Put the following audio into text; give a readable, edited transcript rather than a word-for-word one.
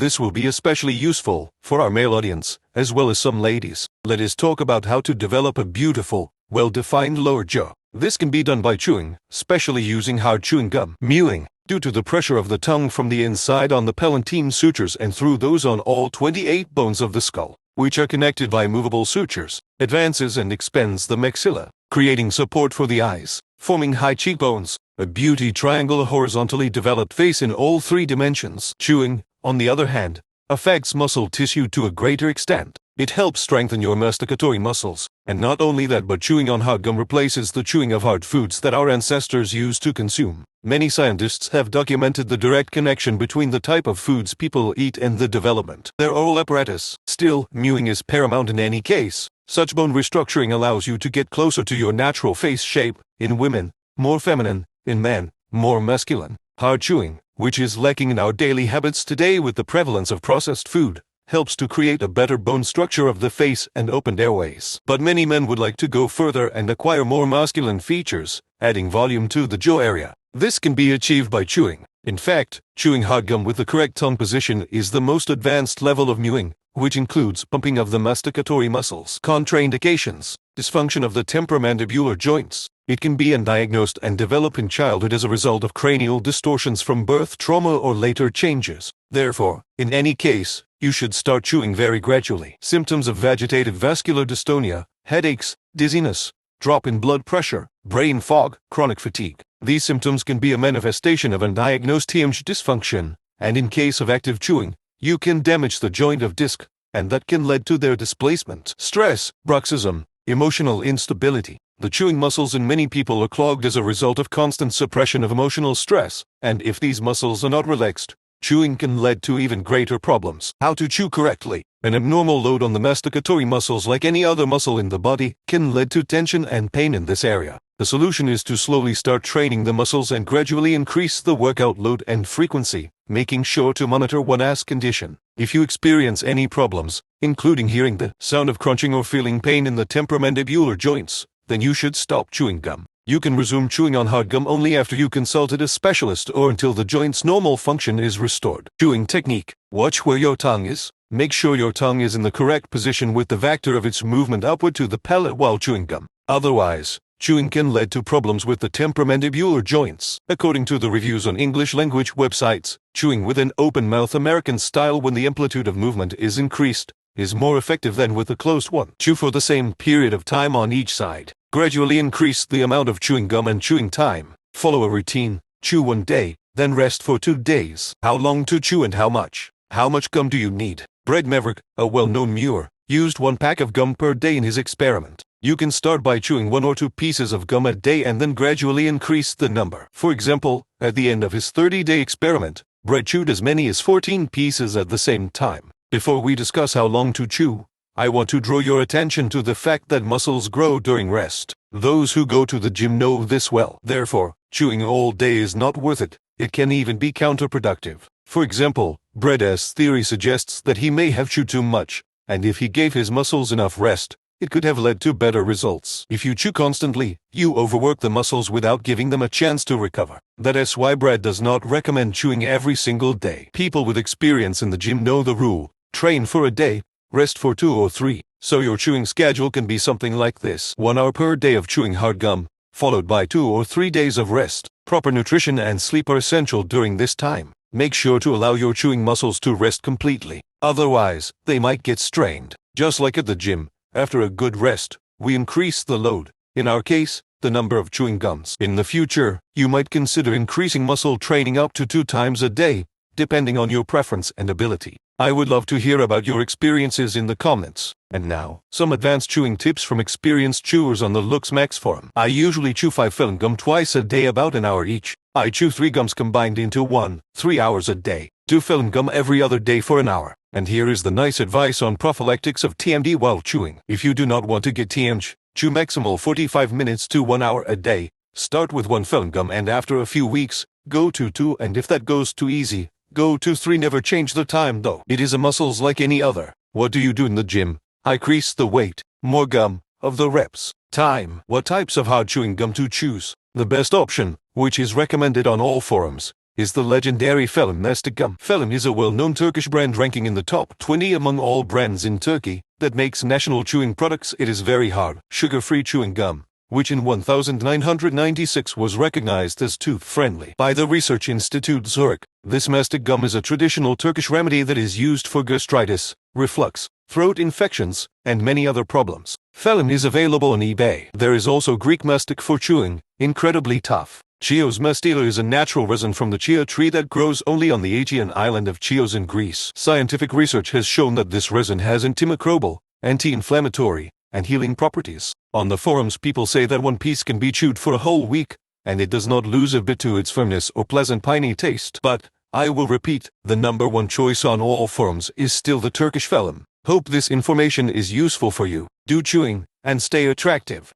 This will be especially useful for our male audience, as well as some ladies. Let us talk about how to develop a beautiful, well-defined lower jaw. This can be done by chewing, especially using hard chewing gum. Mewing, due to the pressure of the tongue from the inside on the palatine sutures and through those on all 28 bones of the skull, which are connected by movable sutures, advances and expands the maxilla, creating support for the eyes, forming high cheekbones, a beauty triangle, a horizontally developed face in all three dimensions. Chewing, on the other hand, affects muscle tissue to a greater extent. It helps strengthen your masticatory muscles, and not only that, but chewing on hard gum replaces the chewing of hard foods that our ancestors used to consume. Many scientists have documented the direct connection between the type of foods people eat and the development of their oral apparatus. Still, mewing is paramount in any case. Such bone restructuring allows you to get closer to your natural face shape, in women, more feminine, in men, more masculine. Hard chewing, which is lacking in our daily habits today with the prevalence of processed food, helps to create a better bone structure of the face and opened airways. But many men would like to go further and acquire more masculine features, adding volume to the jaw area. This can be achieved by chewing. In fact, chewing hard gum with the correct tongue position is the most advanced level of mewing, which includes pumping of the masticatory muscles. Contraindications: dysfunction of the temporomandibular joints. It can be undiagnosed and develop in childhood as a result of cranial distortions from birth trauma or later changes. Therefore, in any case, you should start chewing very gradually. Symptoms of vegetative vascular dystonia: headaches, dizziness, drop in blood pressure, brain fog, chronic fatigue. These symptoms can be a manifestation of undiagnosed TMJ dysfunction, and in case of active chewing, you can damage the joint of disc, and that can lead to their displacement. Stress, bruxism, emotional instability. The chewing muscles in many people are clogged as a result of constant suppression of emotional stress, and if these muscles are not relaxed, chewing can lead to even greater problems. How to chew correctly? An abnormal load on the masticatory muscles, like any other muscle in the body, can lead to tension and pain in this area. The solution is to slowly start training the muscles and gradually increase the workout load and frequency, making sure to monitor one's condition. If you experience any problems, including hearing the sound of crunching or feeling pain in the temporomandibular joints, then you should stop chewing gum. You can resume chewing on hard gum only after you consulted a specialist or until the joint's normal function is restored. Chewing technique: watch where your tongue is. Make sure your tongue is in the correct position with the vector of its movement upward to the palate while chewing gum. Otherwise, chewing can lead to problems with the temporomandibular joints. According to the reviews on English language websites, chewing with an open mouth American style when the amplitude of movement is increased is more effective than with a closed one. Chew for the same period of time on each side. Gradually increase the amount of chewing gum and chewing time. Follow a routine. Chew 1 day, then rest for 2 days. How long to chew and how much? How much gum do you need? Brad Maverick, a well-known mewer, used 1 pack of gum per day in his experiment. You can start by chewing 1 or 2 pieces of gum a day and then gradually increase the number. For example, at the end of his 30-day experiment, Brad chewed as many as 14 pieces at the same time. Before we discuss how long to chew, I want to draw your attention to the fact that muscles grow during rest. Those who go to the gym know this well. Therefore, chewing all day is not worth it. It can even be counterproductive. For example, Brad's theory suggests that he may have chewed too much, and if he gave his muscles enough rest, it could have led to better results. If you chew constantly, you overwork the muscles without giving them a chance to recover. That is why Brad does not recommend chewing every single day. People with experience in the gym know the rule: train for a day, rest for 2 or 3. So your chewing schedule can be something like this: 1 hour per day of chewing hard gum, followed by 2 or 3 days of rest. Proper nutrition and sleep are essential during this time. Make sure to allow your chewing muscles to rest completely. Otherwise, they might get strained. Just like at the gym, after a good rest, we increase the load. In our case, the number of chewing gums. In the future, you might consider increasing muscle training up to 2 times a day, depending on your preference and ability. I would love to hear about your experiences in the comments. And now, some advanced chewing tips from experienced chewers on the LuxMax forum. I usually chew 5 film gum twice a day, about an hour each. I chew 3 gums combined into 1, 3 hours a day. 2 film gum every other day for an hour. And here is the nice advice on prophylactics of TMD while chewing. If you do not want to get TMJ, chew maximal 45 minutes to 1 hour a day. Start with 1 film gum and after a few weeks, go to 2, and if that goes too easy, go to 3. Never change the time though. It is a muscles like any other. What do you do in the gym? Increase the weight, more gum, of the reps. Time. What types of hard chewing gum to choose? The best option, which is recommended on all forums, is the legendary Felum mastic gum. Felum is a well-known Turkish brand ranking in the top 20 among all brands in Turkey that makes national chewing products. It is very hard, sugar-free chewing gum, which in 1996 was recognized as tooth-friendly by the Research Institute Zurich. This mastic gum is a traditional Turkish remedy that is used for gastritis, reflux, throat infections, and many other problems. Felum is available on eBay. There is also Greek mastic for chewing, incredibly tough. Chios mastila is a natural resin from the chia tree that grows only on the Aegean island of Chios in Greece. Scientific research has shown that this resin has antimicrobial, anti-inflammatory, and healing properties. On the forums, people say that one piece can be chewed for a whole week, and it does not lose a bit to its firmness or pleasant piney taste. But, I will repeat, the number one choice on all forums is still the Turkish Felum. Hope this information is useful for you. Do chewing, and stay attractive.